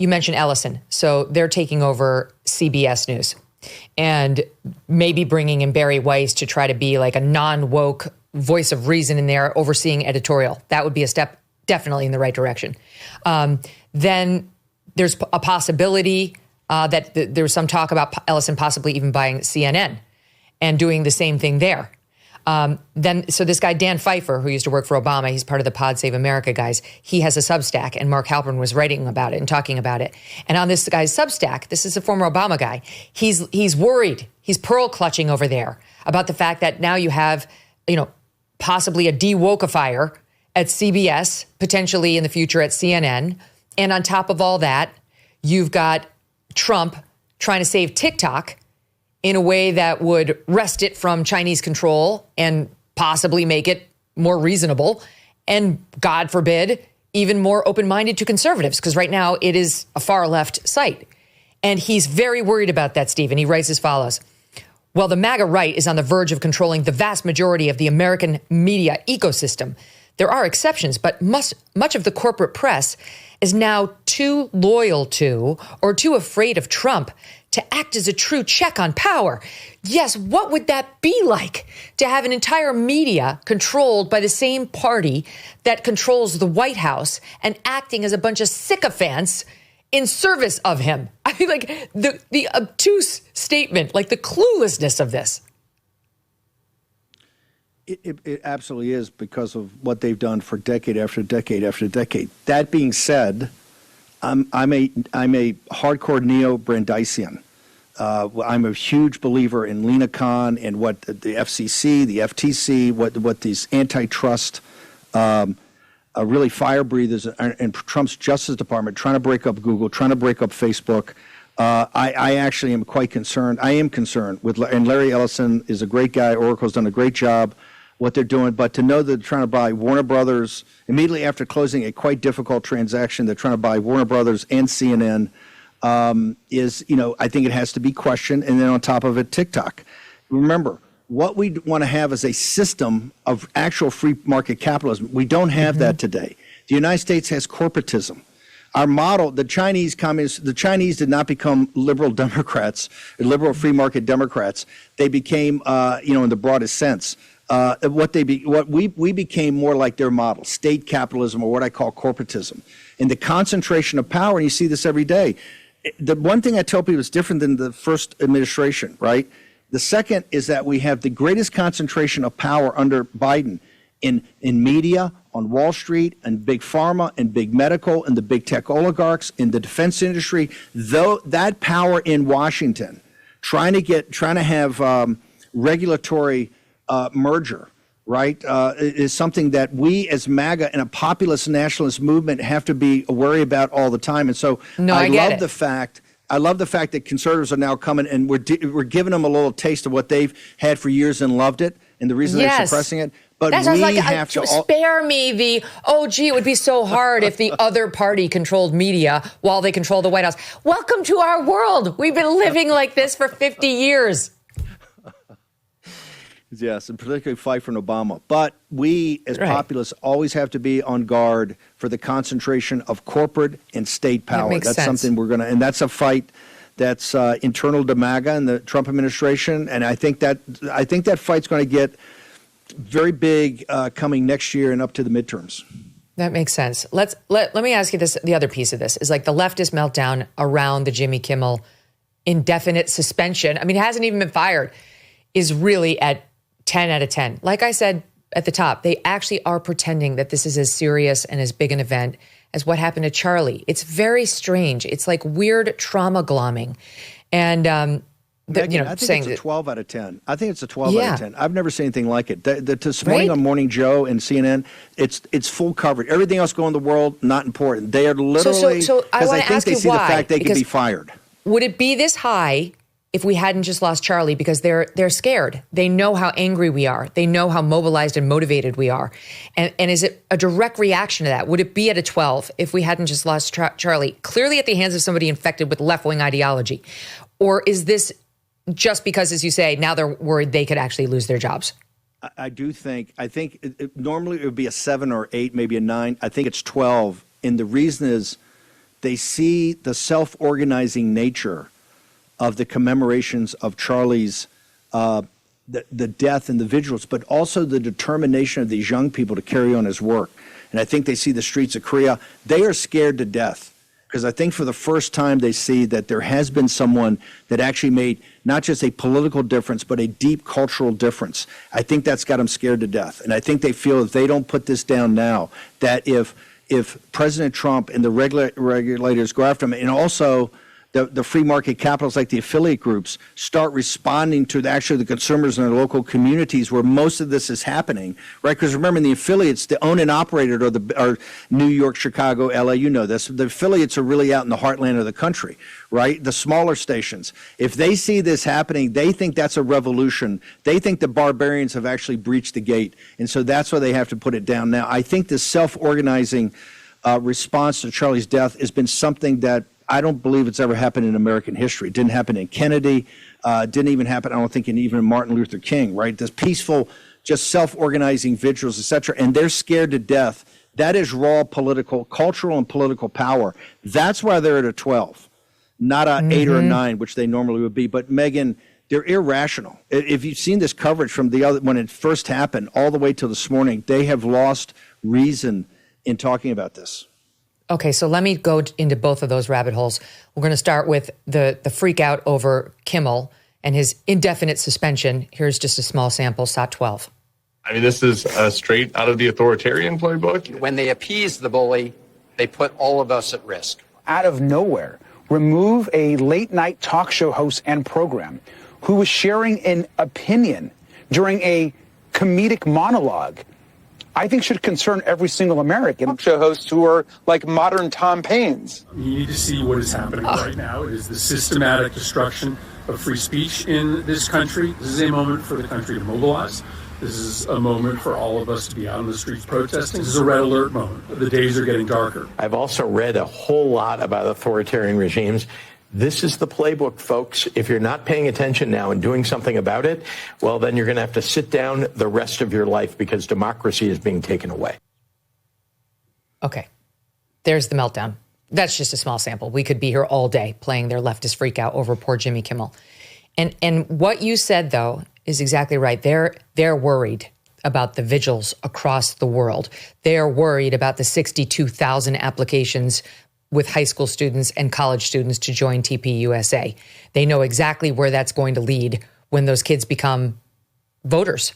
you mentioned Ellison. So they're taking over CBS News and maybe bringing in Barry Weiss to try to be like a non-woke voice of reason in there, overseeing editorial. That would be a step definitely in the right direction. Then there's a possibility that there was some talk about Ellison possibly even buying CNN and doing the same thing there. So this guy, Dan Pfeiffer, who used to work for Obama, he's part of the Pod Save America guys. He has a Substack, and Mark Halperin was writing about it and talking about it. And on this guy's Substack, this is a former Obama guy, he's worried. He's pearl clutching over there about the fact that now you have, possibly a de-wokeifier at CBS, potentially in the future at CNN. And on top of all that, you've got Trump trying to save TikTok in a way that would wrest it from Chinese control and possibly make it more reasonable and, God forbid, even more open-minded to conservatives, because right now it is a far-left site. And he's very worried about that, Steve, and he writes as follows. Well, the MAGA right is on the verge of controlling the vast majority of the American media ecosystem. There are exceptions, but much of the corporate press is now too loyal to or too afraid of Trump to act as a true check on power. Yes, what would that be like to have an entire media controlled by the same party that controls the White House and acting as a bunch of sycophants in service of him? I mean, like the obtuse statement, like the cluelessness of this. It absolutely is because of what they've done for decade after decade after decade. That being said, I'm a hardcore neo-Brandeisian. I'm a huge believer in Lena Khan and what the FCC, the FTC, what these antitrust really fire breathers and Trump's Justice Department trying to break up Google, trying to break up Facebook. I actually am quite concerned. I am concerned and Larry Ellison is a great guy. Oracle's done a great job what they're doing, but to know that they're trying to buy Warner Brothers immediately after closing a quite difficult transaction, they're trying to buy Warner Brothers and CNN is, I think it has to be questioned. And then on top of it, TikTok. Remember, what we want to have is a system of actual free market capitalism. We don't have that today. The United States has corporatism. Our model, the Chinese communists, the Chinese did not become liberal Democrats, liberal free market Democrats. They became, in the broadest sense, we became more like their model, state capitalism, or what I call corporatism, and the concentration of power. And you see this every day. The one thing I tell people is different than the first administration, right? The second is that we have the greatest concentration of power under Biden in media, on Wall Street, and big pharma, and big medical, and the big tech oligarchs, in the defense industry. Though that power in Washington, trying to have regulatory merger, right, is something that we as MAGA and a populist nationalist movement have to be worried about all the time. And so I love the fact that conservatives are now coming and we're giving them a little taste of what they've had for years and loved it, and the reason they're suppressing it. But we have to spare me the, it would be so hard if the other party controlled media while they control the White House. Welcome to our world. We've been living like this for 50 years. Yes, and particularly fight for Obama. But we, as populists, always have to be on guard for the concentration of corporate and state power. That's something we're going to, and that's a fight that's internal to MAGA and the Trump administration. And I think that fight's going to get very big coming next year and up to the midterms. That makes sense. Let me ask you this. The other piece of this is like the leftist meltdown around the Jimmy Kimmel indefinite suspension. I mean, it hasn't even been fired, is really at 10 out of 10. Like I said at the top, they actually are pretending that this is as serious and as big an event as what happened to Charlie. It's very strange. It's like weird trauma glomming. And, Megyn, I think it's a 12 out of 10. I think it's a 12 out of 10. I've never seen anything like it. This morning on Morning Joe and CNN, it's full coverage. Everything else going in the world, not important. They are literally, because I think they see the fact they can be fired. Would it be this high if we hadn't just lost Charlie? Because they're scared. They know how angry we are. They know how mobilized and motivated we are. And is it a direct reaction to that? Would it be at a 12 if we hadn't just lost Charlie, clearly at the hands of somebody infected with left-wing ideology? Or is this just because, as you say, now they're worried they could actually lose their jobs? I think normally it would be a 7 or 8, maybe a 9. I think it's 12. And the reason is They see the self-organizing nature of the commemorations of Charlie's the death and the vigils, but also the determination of these young people to carry on his work. And I think they see the streets of Korea. They are scared to death because I think for the first time they see that there has been someone that actually made not just a political difference, but a deep cultural difference. I think that's got them scared to death. And I think they feel if they don't put this down now, that if President Trump and the regulators go after him, and also the free market capitals like the affiliate groups start responding to the consumers in their local communities where most of this is happening, right? Because remember, in the affiliates, the owned and operated are New York, Chicago, LA, you know this. The affiliates are really out in the heartland of the country, right? The smaller stations. If they see this happening, they think that's a revolution. They think the barbarians have actually breached the gate. And so that's why they have to put it down now. I think this self-organizing response to Charlie's death has been something that I don't believe it's ever happened in American history. It didn't happen in Kennedy. Didn't even happen, I don't think, in even Martin Luther King, right? This peaceful, just self-organizing vigils, et cetera, and they're scared to death. That is raw cultural and political power. That's why they're at a 12, not a 8 or a 9, which they normally would be. But, Megyn, they're irrational. If you've seen this coverage from when it first happened all the way till this morning, they have lost reason in talking about this. Okay, so let me go into both of those rabbit holes. We're going to start with the freak out over Kimmel and his indefinite suspension. Here's just a small sample, SOT 12. I mean, this is straight out of the authoritarian playbook. When they appease the bully, they put all of us at risk. Out of nowhere, remove a late-night talk show host and program who was sharing an opinion during a comedic monologue, I think should concern every single American. Talk show hosts who are like modern Tom Paines. You need to see what is happening right now. It is the systematic destruction of free speech in this country. This is a moment for the country to mobilize. This is a moment for all of us to be out on the streets protesting. This is a red alert moment. The days are getting darker. I've also read a whole lot about authoritarian regimes. This is the playbook, folks. If you're not paying attention now and doing something about it, well, then you're going to have to sit down the rest of your life because democracy is being taken away. Okay, there's the meltdown. That's just a small sample. We could be here all day playing their leftist freak out over poor Jimmy Kimmel. And what you said, though, is exactly right. They're worried about the vigils across the world. They're worried about the 62,000 applications with high school students and college students to join TPUSA. They know exactly where that's going to lead when those kids become voters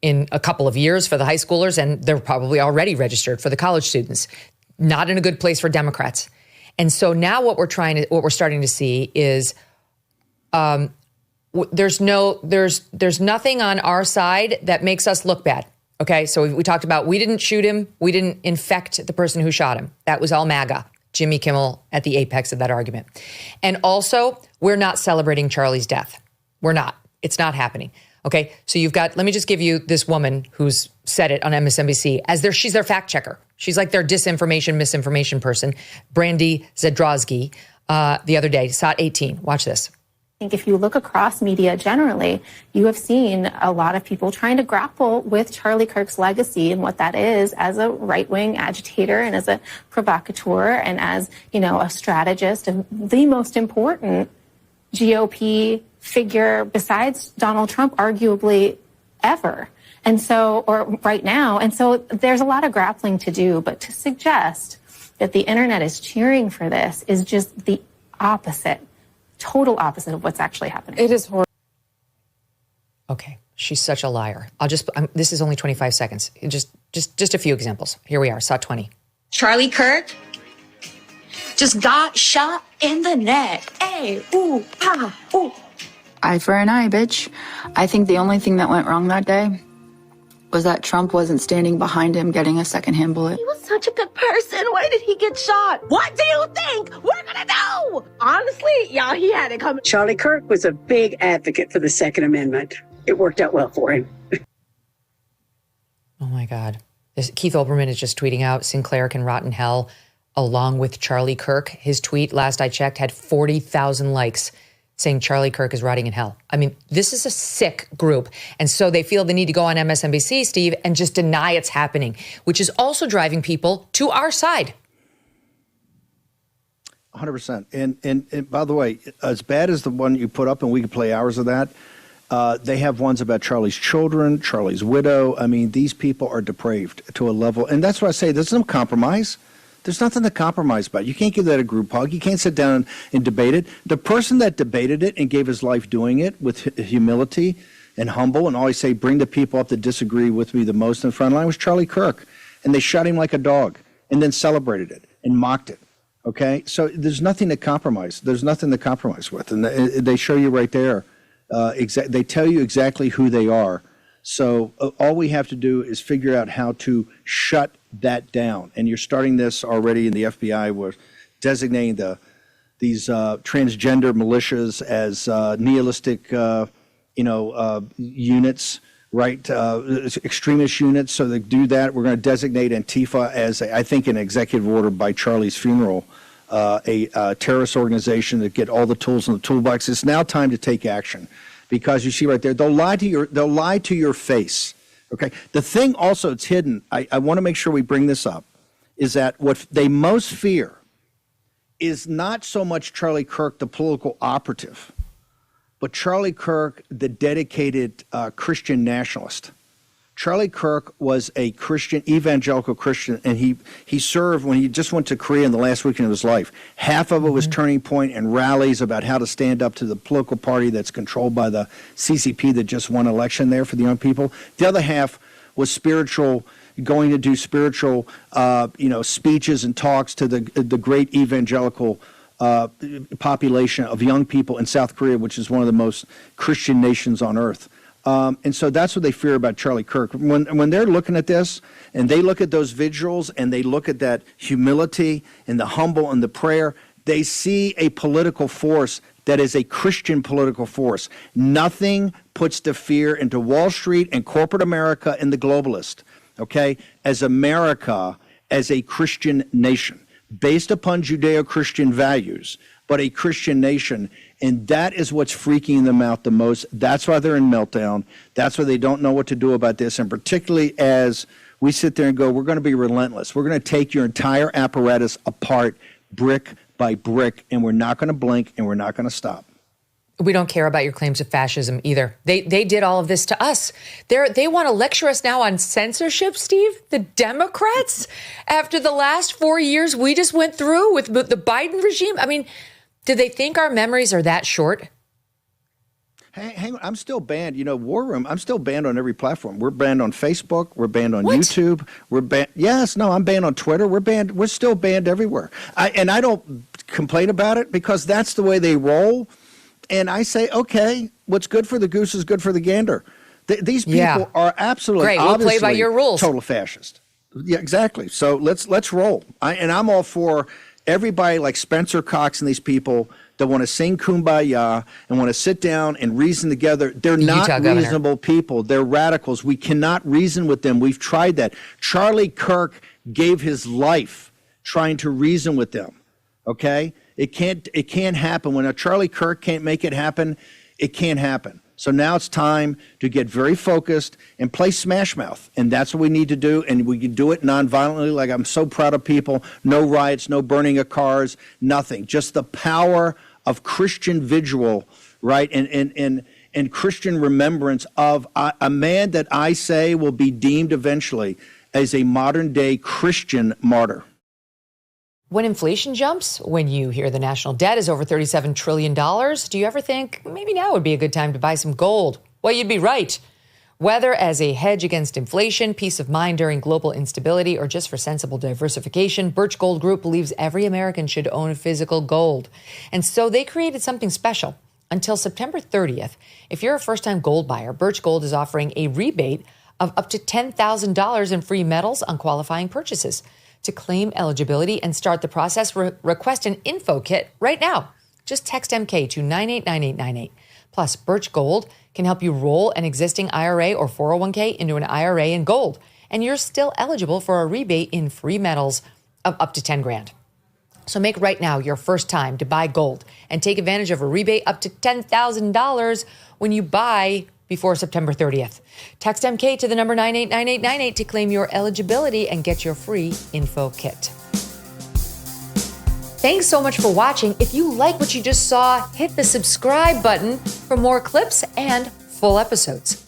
in a couple of years for the high schoolers, and they're probably already registered for the college students. Not in a good place for Democrats. And so now what we're starting to see is there's nothing on our side that makes us look bad. Okay, so we talked about we didn't shoot him, we didn't infect the person who shot him. That was all MAGA. Jimmy Kimmel at the apex of that argument. And also, we're not celebrating Charlie's death. We're not. It's not happening. Okay, so let me just give you this woman who's said it on MSNBC she's their fact checker. She's like their misinformation person, Brandy Zadrozny, the other day, SOT 18. Watch this. I think if you look across media generally, you have seen a lot of people trying to grapple with Charlie Kirk's legacy and what that is as a right-wing agitator and as a provocateur and as, a strategist and the most important GOP figure besides Donald Trump, arguably ever. And so, or right now. And so there's a lot of grappling to do, but to suggest that the internet is cheering for this is just the opposite. Total opposite of what's actually happening. It is horrible. Okay, she's such a liar. This is only 25 seconds. Just a few examples. Here we are, SOT 20. Charlie Kirk just got shot in the neck. Hey, ooh, ah, ooh. Eye for an eye, bitch. I think the only thing that went wrong that day was that Trump wasn't standing behind him getting a secondhand bullet. He was such a good person. Why did he get shot? What do you think we're gonna do? Honestly, y'all, he had it coming. Charlie Kirk was a big advocate for the Second Amendment. It worked out well for him. Oh my God. Keith Olbermann is just tweeting out Sinclair can rot in hell along with Charlie Kirk. His tweet, last I checked, had 40,000 likes saying Charlie Kirk is rotting in hell. I mean, this is a sick group. And so they feel the need to go on MSNBC, Steve, and just deny it's happening, which is also driving people to our side. 100%. And by the way, as bad as the one you put up, and we could play hours of that, they have ones about Charlie's children, Charlie's widow. I mean, these people are depraved to a level. And that's why I say there's no compromise. There's nothing to compromise about. You can't give that a group hug. You can't sit down and debate it. The person that debated it and gave his life doing it with humility and humble and always say, bring the people up that disagree with me the most in the front line was Charlie Kirk. And they shot him like a dog and then celebrated it and mocked it. Okay? So there's nothing to compromise. There's nothing to compromise with. And they show you right there. They tell you exactly who they are. So all we have to do is figure out how to shut that down. And you're starting this already in the FBI. We're designating these transgender militias as nihilistic, units, right? Extremist units. So they do that. We're going to designate Antifa as, I think, an executive order by Charlie's funeral, a terrorist organization that get all the tools in the toolbox. It's now time to take action, because you see right there, they'll lie to your face. Okay. The thing also, it's hidden. I want to make sure we bring this up, is that what they most fear is not so much Charlie Kirk, the political operative, but Charlie Kirk, the dedicated Christian nationalist. Charlie Kirk was a Christian, evangelical Christian, and he served when he just went to Korea in the last weekend of his life. Half of it was Turning Point and rallies about how to stand up to the political party that's controlled by the CCP that just won election there for the young people. The other half was spiritual, going to do spiritual, speeches and talks to the great evangelical population of young people in South Korea, which is one of the most Christian nations on earth. And so that's what they fear about Charlie Kirk. When they're looking at this, and they look at those visuals, and they look at that humility and the humble and the prayer, they see a political force that is a Christian political force. Nothing puts the fear into Wall Street and corporate America and the globalist, okay, as America as a Christian nation, based upon Judeo-Christian values, but a Christian nation. And that is what's freaking them out the most. That's why they're in meltdown. That's why they don't know what to do about this. And particularly as we sit there and go, we're going to be relentless. We're going to take your entire apparatus apart brick by brick, and we're not going to blink, and we're not going to stop. We don't care about your claims of fascism either. They did all of this to us. They want to lecture us now on censorship, Steve? The Democrats? After the last 4 years we just went through with the Biden regime? I mean, do they think our memories are that short? Hang on, I'm still banned. War Room, I'm still banned on every platform. We're banned on Facebook. We're banned on YouTube. We're banned. Yes, no, I'm banned on Twitter. We're banned. We're still banned everywhere. And I don't complain about it, because that's the way they roll. And I say, okay, what's good for the goose is good for the gander. These people are absolutely, great. We'll play by your rules. Total fascist. Yeah, exactly. So let's roll. I'm all for everybody like Spencer Cox and these people that want to sing Kumbaya and want to sit down and reason together. They're not reasonable people. They're radicals. We cannot reason with them. We've tried that. Charlie Kirk gave his life trying to reason with them. Okay? It can't happen. When a Charlie Kirk can't make it happen, it can't happen. So now it's time to get very focused and play Smash Mouth. And that's what we need to do. And we can do it nonviolently. Like, I'm so proud of people. No riots, no burning of cars, nothing. Just the power of Christian vigil, right? And Christian remembrance of a man that I say will be deemed eventually as a modern day Christian martyr. When inflation jumps, when you hear the national debt is over $37 trillion, do you ever think maybe now would be a good time to buy some gold? Well, you'd be right. Whether as a hedge against inflation, peace of mind during global instability, or just for sensible diversification, Birch Gold Group believes every American should own physical gold. And so they created something special. Until September 30th, if you're a first-time gold buyer, Birch Gold is offering a rebate of up to $10,000 in free metals on qualifying purchases. To claim eligibility and start the process, request an info kit right now. Just text MK to 989898. Plus, Birch Gold can help you roll an existing IRA or 401k into an IRA in gold, and you're still eligible for a rebate in free metals of up to $10,000. So make right now your first time to buy gold and take advantage of a rebate up to $10,000 when you buy before September 30th. Text MK to the number 989898 to claim your eligibility and get your free info kit. Thanks so much for watching. If you like what you just saw, hit the subscribe button for more clips and full episodes.